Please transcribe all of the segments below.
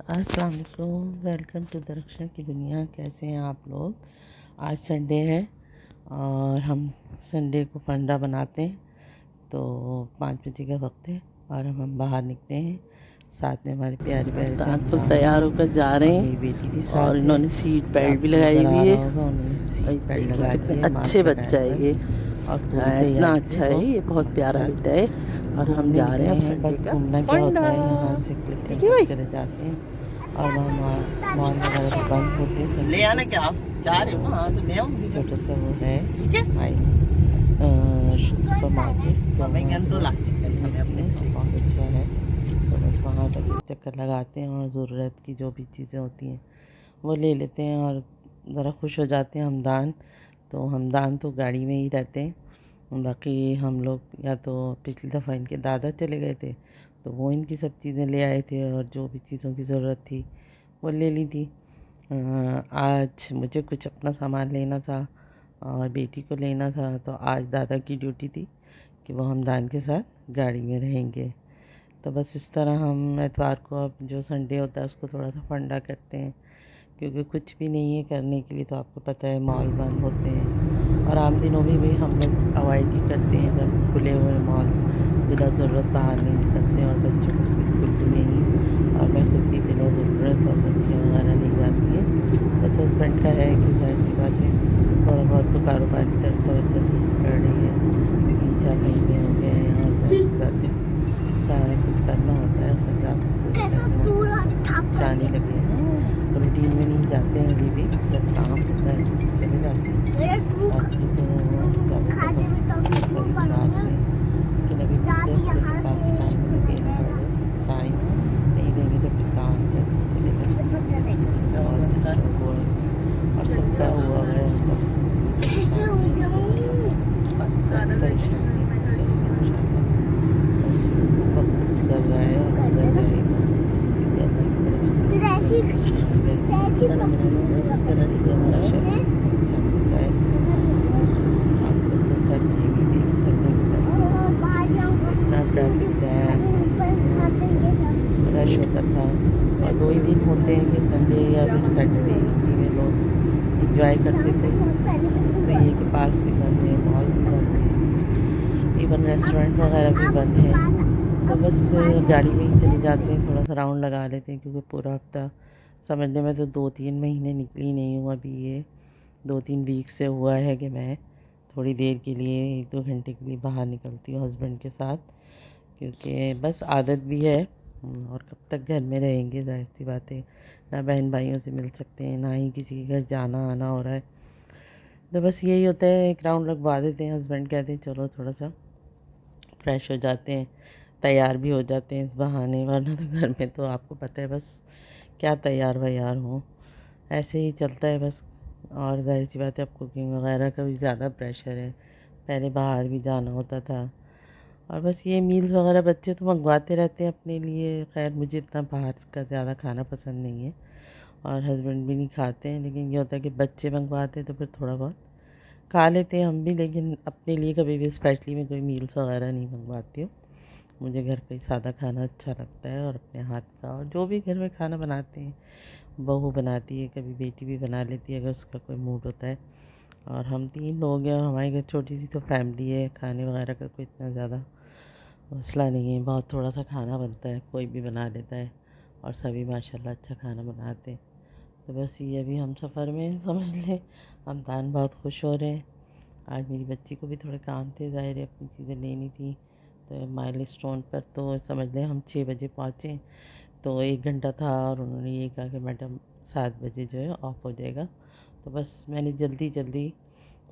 अस्सलाम वालेकुम, welcome to Darakhshan की दुनिया। कैसे हैं आप लोग? आज संडे है और हम संडे को फंडा बनाते हैं। तो 5 बजे का वक्त है और हम बाहर निकले हैं। साथ में हमारे प्यारे प्यारे से दांत हमदान तैयार हैं होकर जा रहे और मेरी हैं बेटी भी और साथ है। इन्होंने सीट ये बेल्ट भी आपको लगाई नज़र आ हुई है। रहा होगा, उन्होंने और सीट बेल्ट देखिए लगा ली कितने है अच्छे मास्क लगाया बच्चा हुआ है है ये। और पूरी इतना तैयारी से अच्छा है, वो ये बहुत हमारे प्यारा बेटा है। साथ और हम घूमने जा रहे निकले हैं अब हैं। संडे बस का घूमना क्या होता फंडा। है, यहाँ से क्लिपिंग ठीक है तक भाई, चले जाते हैं और वहाँ मॉल वगैरह तो बंद होते हैं ले संडे को। आना क्या आप जा रहे हो तो ना? हाँ, तो बस ले आऊंगी मैं। छोटा सा वो है ठीक है। सुपर मार्केट, तो मैं वहाँ से तो वो लाची चली हमें खरीदते अपने हैं और बच्चे बहुत अच्छा है। तो बस वहाँ तक एक चक्कर लगाते हैं और ज़रूरत की जो भी चीज़ें होती हैं वो ले लेते हैं और ज़रा खुश हो जाते हैं हमदान। तो हमदान तो गाड़ी में ही रहते हैं, बाकी हम लोग या तो पिछली दफ़ा इनके दादा चले गए थे तो वो इनकी सब चीज़ें ले आए थे और जो भी चीज़ों की ज़रूरत थी वो ले ली थी। आज मुझे कुछ अपना सामान लेना था और बेटी को लेना था, तो आज दादा की ड्यूटी थी कि वो हमदान के साथ गाड़ी में रहेंगे। तो बस इस तरह हम एतवार को अब जो संडे होता है उसको थोड़ा सा फंडा करते हैं, क्योंकि कुछ भी नहीं है करने के लिए। तो आपको पता है मॉल बंद होते हैं और आम दिनों में भी हम लोग अवॉइड ही करते हैं जब खुले हुए मॉल, बिला ज़रूरत बाहर नहीं निकलते हैं और बच्चों को तो बिल्कुल भी नहीं। और मैं खुद भी बिला ज़रूरत और बच्चियाँ वगैरह नहीं जाती हैं। बस हस्बैंड का है कि जाहिर सी बात है थोड़ा बहुत तो कारोबार की तरफ तवज्जो देनी पड़ रही है। 3-4 महीने हो गए हैं और जाहिर सी बात है सारा कुछ करना होता है, अखराजात को पूरा करने होते हैं, तो कुछ आने लगे हैं। रूटीन में नहीं जाते हैं अभी भी, जब काम होता है तो फिर चले जाते हैं, बाकी तो ज़्यादातर वक्त घर पर ही गुजारते हैं। लेकिन अभी पिछले हफ्ते से काफ़ी टाइम हमें देना पड़ रहा है। टाइम नहीं देंगे तो फिर काम कैसे चलेगा। सिस्टम बहुत डिस्टर्ब हुआ है और सबका हुआ है, मतलब जितनी परेशानी है मुझे भी पता है। बहुत परेशानी है, बहुत ज़्यादा इंशाल्लाह बस वक्त गुज़र रहा है और गुज़र जाएगा, क्योंकि अल्लाह की तरफ से जो चीज़ें होती हैं वो बेहतरीन होती हैं। इसलिए हमारा शहर बहुत अच्छा लगता है। आजकल तो संडे भी देख, संडे भी बंद है तो इतना ट्रैफिक जैम और इतना रश होता था। और 2 ही दिन होते हैं कि संडे या फिर सैटरडे, इसी में लोग एंजॉय करते थे। अब तो ये है कि पार्क्स भी बंद हैं, मॉल भी बंद हैं, इवन रेस्टोरेंट वगैरह भी बंद हैं। तो बस गाड़ी में ही चले जाते हैं, थोड़ा सा राउंड लगा लेते हैं, क्योंकि पूरा हफ्ता समझने में तो 2-3 महीने निकली नहीं हूँ अभी। ये 2-3 वीक से हुआ है कि मैं थोड़ी देर के लिए 1-2 घंटे के लिए बाहर निकलती हूँ हस्बैंड के साथ, क्योंकि बस आदत भी है। और कब तक घर में रहेंगे, जाहिर सी बात है ना बहन भाइयों से मिल सकते हैं ना ही किसी के घर जाना आना हो रहा है। तो बस यही होता है, एक राउंड लगवा देते हैं। हस्बैंड कहते हैं चलो थोड़ा सा फ्रेश हो जाते हैं, तैयार भी हो जाते हैं इस बहाने, वरना तो घर में तो आपको पता है बस क्या तैयार वैयार हो, ऐसे ही चलता है बस। और ज़ाहिर सी बात है अब कुकिंग वगैरह का भी ज़्यादा प्रेशर है, पहले बाहर भी जाना होता था। और बस ये मील्स वगैरह बच्चे तो मंगवाते रहते हैं अपने लिए। खैर मुझे इतना बाहर का ज़्यादा खाना पसंद नहीं है और हस्बैंड भी नहीं खाते हैं, लेकिन ये होता है कि बच्चे मंगवाते हैं तो फिर थोड़ा बहुत खा लेते हैं हम भी। लेकिन अपने लिए कभी भी स्पेशली मैं कोई मील्स वगैरह नहीं मंगवाती हूँ। मुझे घर का ही सादा खाना अच्छा लगता है और अपने हाथ का, और जो भी घर में खाना बनाते हैं बहू बनाती है, कभी बेटी भी बना लेती है अगर उसका कोई मूड होता है। और हम 3 लोग हैं और हमारी घर छोटी सी तो फैमिली है, खाने वगैरह का कोई इतना ज़्यादा मसला नहीं है। बहुत थोड़ा सा खाना बनता है, कोई भी बना लेता है और सभी माशाल्लाह अच्छा खाना बनाते हैं। तो बस ये अभी हम सफ़र में हैं, समझ लें। हमदान बहुत खुश हो रहे हैं। आज मेरी बच्ची को भी थोड़े काम थे, ज़ाहिर है अपनी चीज़ें लेनी थी। तो माइलस्टोन पर तो समझ लें हम 6 बजे पहुँचे, तो 1 घंटा था और उन्होंने ये कहा कि मैडम 7 बजे जो है ऑफ़ हो जाएगा। तो बस मैंने जल्दी जल्दी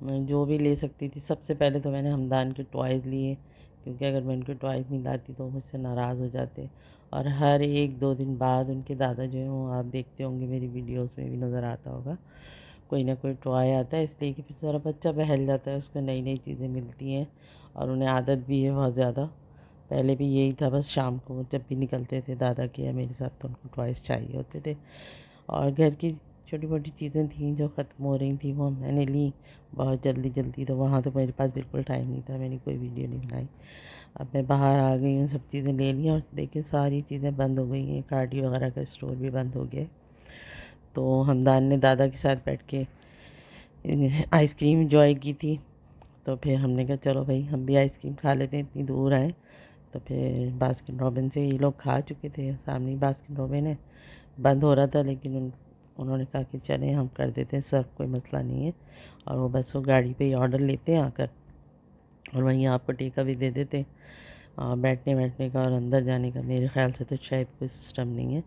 जो भी ले सकती थी, सबसे पहले तो मैंने हमदान के टॉयज़ लिए, क्योंकि अगर मैं उनके टॉयज़ नहीं लाती तो मुझसे नाराज़ हो जाते। और हर 1-2 दिन बाद उनके दादा जो हैं वो, आप देखते होंगे मेरी वीडियोस में भी नज़र आता होगा, कोई ना कोई टॉय आता है, इसलिए कि फिर ज़रा बच्चा बहल जाता है, उसको नई नई चीज़ें मिलती हैं और उन्हें आदत भी है बहुत ज़्यादा। पहले भी यही था, बस शाम को जब भी निकलते थे दादा के या मेरे साथ तो उनको टॉयज़ चाहिए होते थे। और घर की छोटी मोटी चीज़ें थी जो ख़त्म हो रही थी वो मैंने ली बहुत जल्दी जल्दी। तो वहाँ तो मेरे पास बिल्कुल टाइम नहीं था, मैंने कोई वीडियो नहीं बनाई। अब मैं बाहर आ गई हूँ, सब चीज़ें ले ली और देखिए सारी चीज़ें बंद हो गई हैं, कार्डी वगैरह का स्टोर भी बंद हो गया। तो हमदान ने दादा के साथ बैठ के आइसक्रीम इंजॉय की थी। तो फिर हमने कहा चलो भाई हम भी आइसक्रीम खा लेते हैं, इतनी दूर आए। तो फिर बास्किन रॉबिन से ये लोग खा चुके थे, सामने ही बास्किन रॉबिन है, बंद हो रहा था लेकिन उन्होंने कहा कि चलें हम कर देते हैं सर्व, कोई मसला नहीं है। और वो बस वो गाड़ी पे ही ऑर्डर लेते हैं आकर और वहीं आपको टेका भी दे देते हैं। बैठने बैठने का और अंदर जाने का मेरे ख़्याल से तो शायद कोई सिस्टम नहीं है।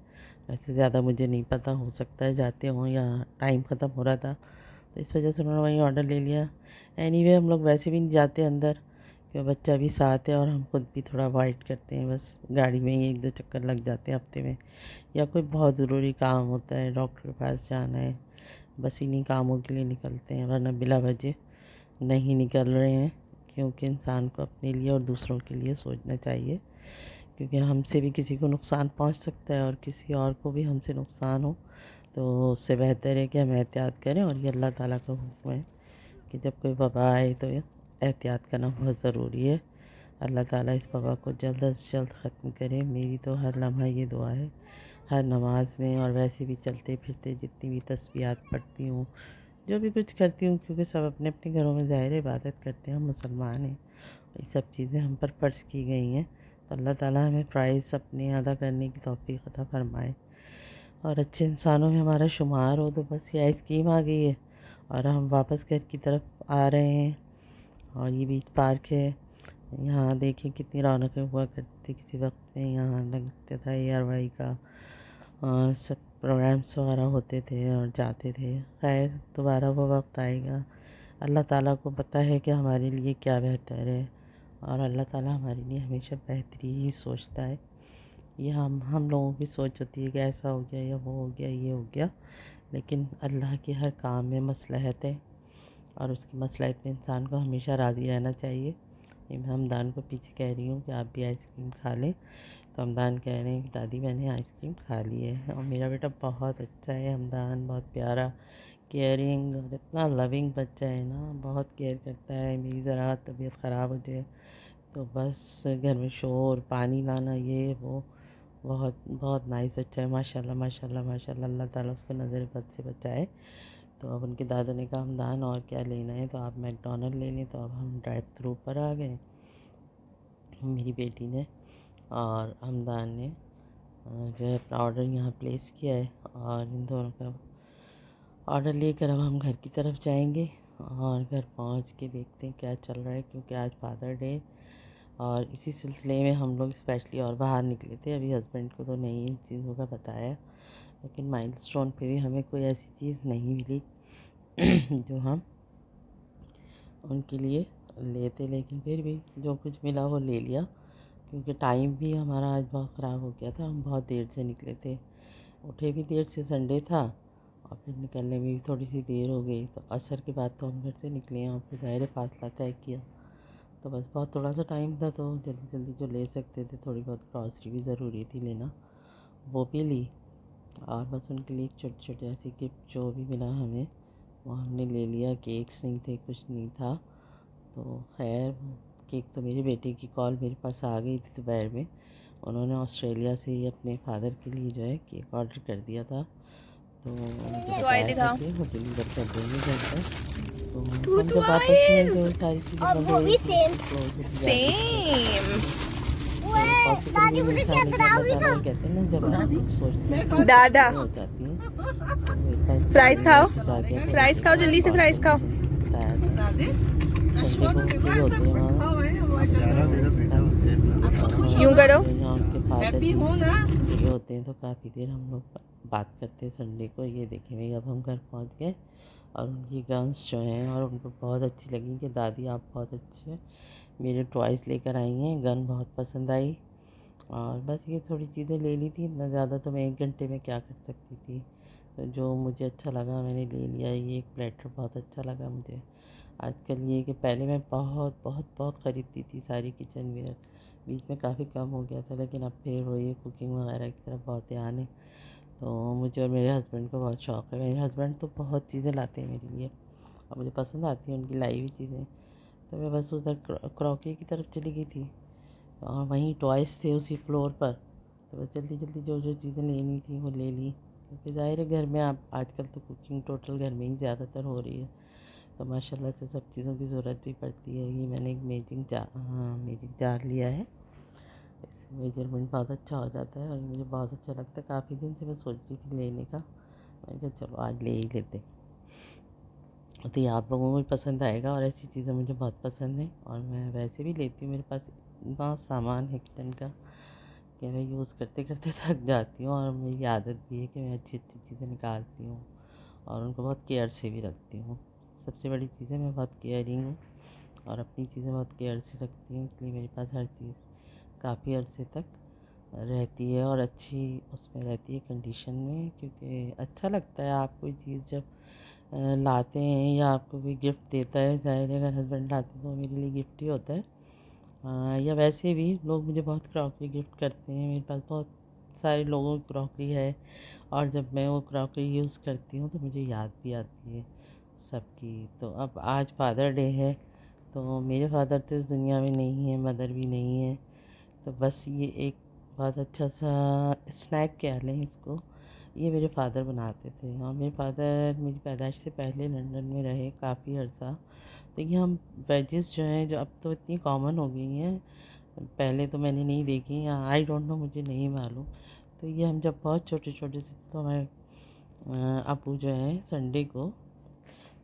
वैसे ज़्यादा मुझे नहीं पता, हो सकता है जाते हों या टाइम ख़त्म हो रहा था तो इस वजह से उन्होंने वहीं ऑर्डर ले लिया। एनीवे हम लोग वैसे भी नहीं जाते अंदर क्योंकि बच्चा भी साथ है और हम खुद भी थोड़ा अवॉइड करते हैं, बस गाड़ी में ही 1-2 चक्कर लग जाते हैं हफ्ते में, या कोई बहुत ज़रूरी काम होता है, डॉक्टर के पास जाना है, बस इन्हीं कामों के लिए निकलते हैं, वरना बिला वजह नहीं निकल रहे हैं। क्योंकि इंसान को अपने लिए और दूसरों के लिए सोचना चाहिए, क्योंकि हमसे भी किसी को नुकसान पहुंच सकता है और किसी और को भी हमसे नुकसान हो तो उससे बेहतर है कि हम एहतियात करें। और ये अल्लाह ताला का हुक्म है कि जब कोई वबा आए तो एहतियात करना बहुत ज़रूरी है। अल्लाह ताला इस वबा को जल्द अज़ जल्द ख़त्म करे। मेरी तो हर लम्हा ये दुआ है, हर नमाज में और वैसे भी चलते फिरते जितनी भी तस्बीहात पढ़ती हूँ, जो भी कुछ करती हूँ, क्योंकि सब अपने अपने घरों में ज़ाहिर इबादत करते हैं, हम मुसलमान हैं, ये सब चीज़ें हम पर फ़र्ज़ की गई हैं। तो अल्लाह ताला हमें फ़राइज़ अपने अदा करने की तौफ़ीक़ अता फ़रमाए और अच्छे इंसानों में हमारा शुमार हो। तो बस ये आइसक्रीम आ गई है और हम वापस घर की तरफ आ रहे हैं। और ये बीच पार्क है, यहाँ देखिए कितनी रौनकें हुआ करती थी किसी वक्त में, यहाँ लगता था ARY का सब प्रोग्राम्स वगैरह होते थे और जाते थे। खैर दोबारा वो वक्त आएगा, अल्लाह ताला को पता है कि हमारे लिए क्या बेहतर है और अल्लाह ताला हमारे लिए हमेशा बेहतरी ही सोचता है। ये हम लोगों की सोच होती है कि ऐसा हो गया या वो हो गया ये हो गया, लेकिन अल्लाह के हर काम में मसलहत है और उसकी मसलहत में इंसान को हमेशा राज़ी रहना चाहिए। ये मैं हमदान को पीछे कह रही हूँ कि आप भी आइसक्रीम खा लें, तो हमदान कह रहे हैं कि दादी मैंने आइसक्रीम खा ली है। और मेरा बेटा बहुत अच्छा है, हमदान बहुत प्यारा, केयरिंग और इतना लविंग बच्चा है ना, बहुत केयर करता है। मेरी ज़रा तबीयत ख़राब हो जाए तो बस घर में शोर, पानी लाना, ये वो, बहुत बहुत नाइस बच्चा है, माशाल्लाह माशाल्लाह माशाल्लाह। अल्लाह ताला उसको नज़र बद से बचाए। तो अब उनके दादा ने कहा हमदान और क्या लेना है, तो आप मैकडोनल्ड ले लें। तो अब हम ड्राइव थ्रू पर आ गए, मेरी बेटी ने और हमदान ने जो है अपना ऑर्डर यहाँ प्लेस किया है और इन दोनों का ऑर्डर लेकर अब हम घर की तरफ जाएंगे और घर पहुँच के देखते हैं क्या चल रहा है, क्योंकि आज फादर डे और इसी सिलसिले में हम लोग स्पेशली और बाहर निकले थे। अभी हस्बैंड को तो नहीं इन चीज़ों का बताया, लेकिन माइलस्टोन पे भी हमें कोई ऐसी चीज़ नहीं मिली जो हम उनके लिए लेते, लेकिन फिर भी जो कुछ मिला वो ले लिया, क्योंकि टाइम भी हमारा आज बहुत ख़राब हो गया था। हम बहुत देर से निकले थे, उठे भी देर से, संडे था और फिर निकलने में भी थोड़ी सी देर हो गई। तो असर के बाद तो हम घर से निकले हैं और फिर ज़ाहिर फासला तय किया, तो बस बहुत थोड़ा सा टाइम था तो जल्दी जल्दी जो ले सकते थे, थोड़ी बहुत ग्रॉसरी भी ज़रूरी थी लेना, वो भी ली। और बस उनके लिए छोटे छोटे ऐसी गिफ्ट जो भी मिला हमें वो हमने ले लिया। केक्स नहीं थे, कुछ नहीं था, तो खैर केक तो मेरे बेटे की कॉल मेरे पास आ गई थी दोपहर में, उन्होंने ऑस्ट्रेलिया से ही अपने फादर के लिए जो है केक ऑर्डर कर दिया था, तो मुझे बताया था कि वो डिलीवर कर देंगे घर पर। तो हम जब वापस हुए तो सारी चीज़ें बंद हो रही थी, तो जल्दी सेम दादी मुझे क्या कराओगी तुम? कहते हैं ना जब आप सोचते हैं दादा हो जाती हैं, तो वो इतना फ्राइज खाओ, जा गया था फ्राइज खाओ, जल्दी से फ्राइज खाओ। बताया था संडे को फ्री होते हैं वहाँ, यूं करो। यहाँ उनके फादर भी फ्री होते हैं, तो काफ़ी देर हम लोग बात करते हैं संडे को। ये देखें भाई अब हम घर पहुँच गए और उनकी गन्स जो हैं और उनको बहुत अच्छी लगी कि दादी आप बहुत अच्छे मेरे टॉयज़ लेकर आई हैं, गन बहुत पसंद आई। और बस ये थोड़ी चीज़ें ले ली थी, इतना ज़्यादा तो मैं 1 घंटे में क्या कर सकती थी, तो जो मुझे अच्छा लगा मैंने ले लिया। ये एक प्लेटर बहुत अच्छा लगा मुझे। आजकल ये कि पहले मैं बहुत बहुत बहुत ख़रीदती थी सारी किचन वेयर, बीच में काफ़ी कम हो गया था, लेकिन अब फिर वो ये कुकिंग वगैरह की तरफ बहुत ध्यान है, तो मुझे और मेरे हस्बैंड को बहुत शौक़ है। मेरे हस्बैंड तो बहुत चीज़ें लाते हैं मेरे लिए और मुझे पसंद आती हैं उनकी लाई हुई चीज़ें। तो मैं बस उधर क्रॉकरी की तरफ चली गई थी और वहीं टॉयज़ थे उसी फ्लोर पर। तो बस जल्दी जल्दी जो जो चीज़ें लेनी थी वो ले ली, क्योंकि ज़ाहिर है घर में आप आजकल तो कुकिंग टोटल घर में ही ज़्यादातर हो रही है, तो माशाल्लाह से सब चीज़ों की ज़रूरत भी पड़ती है। ये मैंने एक मेजिक जार लिया है। इससे मेजरमेंट बहुत अच्छा हो जाता है और मुझे बहुत अच्छा लगता है। काफ़ी दिन से मैं सोच रही थी लेने का, मैंने कहा चलो आज ले ही लेते। तो ये आप लोगों को भी पसंद आएगा और ऐसी चीज़ें मुझे बहुत पसंद हैं और मैं वैसे भी लेती हूँ। मेरे पास इतना सामान है किचन का कि मैं यूज़ करते करते थक जाती हूँ और मेरी आदत भी है कि मैं अच्छी अच्छी चीज़ें निकालती हूँ और उनको बहुत केयर से भी रखती हूँ। सबसे बड़ी चीज़ है मैं बहुत केयरिंग हूँ और अपनी चीज़ें बहुत केयर से रखती हूँ, इसलिए मेरे पास हर चीज़ काफ़ी अर्से तक रहती है और अच्छी उसमें रहती है कंडीशन में, क्योंकि अच्छा लगता है आप कोई चीज़ जब लाते हैं या आपको कोई गिफ्ट देता है। ज़ाहिर है अगर हस्बैंड लाते हैं तो वो मेरे लिए गिफ्ट ही होता है। या वैसे भी लोग मुझे बहुत क्रॉकरी गिफ्ट करते हैं। मेरे पास बहुत सारे लोगों की क्रॉकरी है और जब मैं वो क्रॉकरी यूज़ करती हूँ तो मुझे याद भी आती है सबकी। तो अब आज फादर डे है, तो मेरे फादर तो इस दुनिया में नहीं है, मदर भी नहीं है, तो बस ये एक बहुत अच्छा सा स्नैक कह लें इसको, ये मेरे फादर बनाते थे। और मेरे फादर मेरी पैदाइश से पहले लंदन में रहे काफ़ी अर्सा। तो ये हम वेजेस जो हैं, जो अब तो इतनी कॉमन हो गई हैं, पहले तो मैंने नहीं देखी, या आई डोंट नो, मुझे नहीं मालूम। तो ये हम जब बहुत छोटे छोटे से, तो हमारे अबू जो हैं संडे को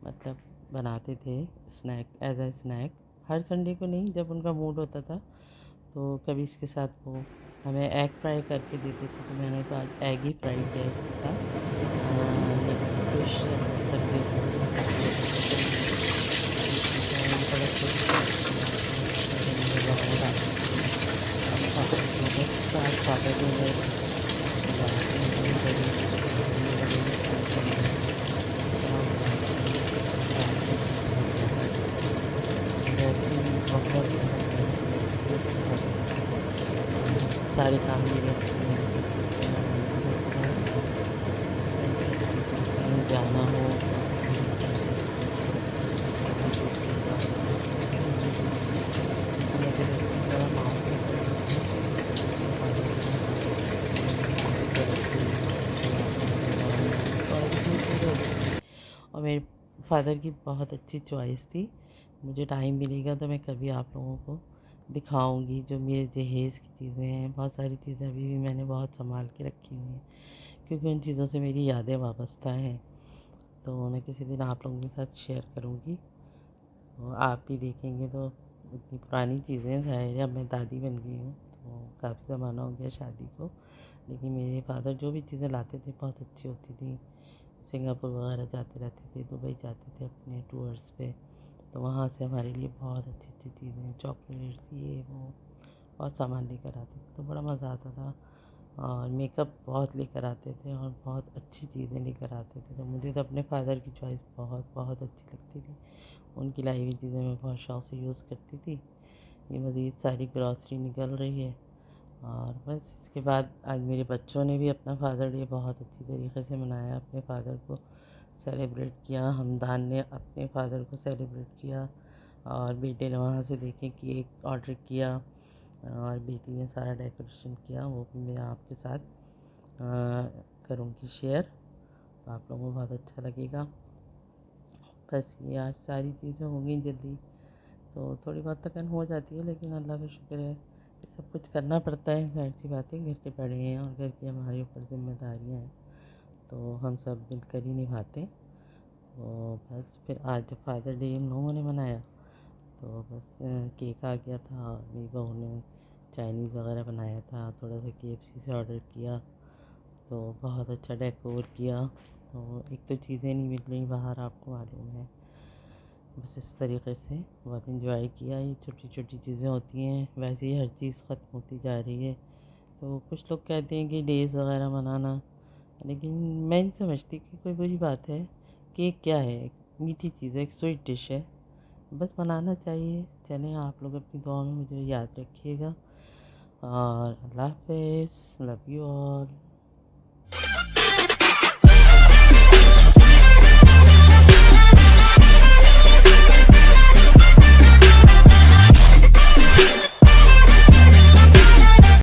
मतलब बनाते थे स्नैक, एज अ स्नैक। हर संडे को नहीं, जब उनका मूड होता था तो कभी इसके साथ वो हमें एग फ्राई करके देते थे, तो मैंने तो आज एग ही फ्राई किया इसके साथ। लेकिन फिश करके तो इसको काफ़ी अच्छा से ये चीज़ें हैं, ये बड़ा खुश बनाते हैं। अब फादर को बस आज फादर डे है, तो बनाते हैं वही बड़ी ये बड़े फंक्शन में इतना बनाते हैं कि बात नहीं पूछो मत। वैसे भी बहुत मतलब मसरूफ़ सारे काम मेरे अपने हैं, तो मुझे लगता है स्पेशल चीज़ें कहीं जाना हो तो मेरे फादर बहुत होते हैं काम में, मुझे भी। लेकिन अगर ऐसे बड़ा अमाउंट में करना हो तो मेरे फादर को मैं बहुत अच्छे से उनकी तरफ से चलाती हूँ, और क्वालिटी पूरी होती थी। और मेरे फादर की बहुत अच्छी चॉइस थी। मुझे टाइम मिलेगा तो मैं कभी आप लोगों को दिखाऊंगी जो मेरे जहेज़ की चीज़ें हैं। बहुत सारी चीज़ें अभी भी मैंने बहुत संभाल के रखी हुई हैं, क्योंकि उन चीज़ों से मेरी यादें वाबस्ता हैं। तो मैं किसी दिन आप लोगों के साथ शेयर करूँगी, तो आप भी देखेंगे। तो इतनी पुरानी चीज़ें, ज़ाहिर है अब मैं दादी बन गई हूँ, तो काफ़ी ज़माना हो गया शादी को, लेकिन मेरे फादर जो भी चीज़ें लाते थे बहुत अच्छी होती थी। सिंगापुर वगैरह जाते रहते थे, दुबई जाते थे अपने टूर्स पे, तो वहाँ से हमारे लिए बहुत अच्छी अच्छी चीज़ें, चॉकलेट्स, ये वो बहुत सामान लेकर आते थे, तो बड़ा मज़ा आता था। और मेकअप बहुत लेकर आते थे और बहुत अच्छी चीज़ें लेकर आते थे, तो मुझे तो अपने फादर की चॉइस बहुत बहुत अच्छी लगती थी। उनकी लाई हुई चीज़ें मैं बहुत शौक से यूज़ करती थी। ये मज़ीद सारी ग्रॉसरी निकल रही है। और बस इसके बाद आज मेरे बच्चों ने भी अपना फादर डे बहुत अच्छी तरीके से मनाया, अपने फादर को सेलिब्रेट किया। हमदान ने अपने फादर को सेलिब्रेट किया और बेटे ने वहाँ से देखे केक ऑर्डर किया और बेटी ने सारा डेकोरेशन किया। वो भी मैं आपके साथ करूँगी शेयर, तो आप लोगों को बहुत अच्छा लगेगा। बस ये आज सारी चीज़ें होंगी जल्दी, तो थोड़ी बहुत थकान हो जाती है, लेकिन अल्लाह का शुक्र है कि सब कुछ करना पड़ता है। ज़ाहिर सी बात है, घर के बड़े हैं और घर की हमारे ऊपर ज़िम्मेदारियाँ हैं, तो हम सब मिलकर ही निभाते। तो बस फिर आज जब फादर डे इन लोगों ने मनाया, तो बस केक आ गया था, मेरी बहू ने चाइनीज़ वगैरह बनाया था, थोड़ा सा KFC से ऑर्डर किया, तो बहुत अच्छा डेकोर किया। तो एक तो चीज़ें नहीं मिल रही बाहर, आपको मालूम है। बस इस तरीके से बहुत इन्जॉय किया। ये छोटी छोटी चीज़ें होती हैं, वैसे ही हर चीज़ ख़त्म होती जा रही है। तो कुछ लोग कहते हैं कि डेज़ वगैरह मनाना, लेकिन मैं नहीं समझती कि कोई बुरी बात है। केक क्या है, एक मीठी चीज़ है, एक स्वीट डिश है, बस मनाना चाहिए। चलें, आप लोग अपनी दुआ में मुझे याद रखिएगा और अल्लाह हाफ़िज़, लव यू ऑल।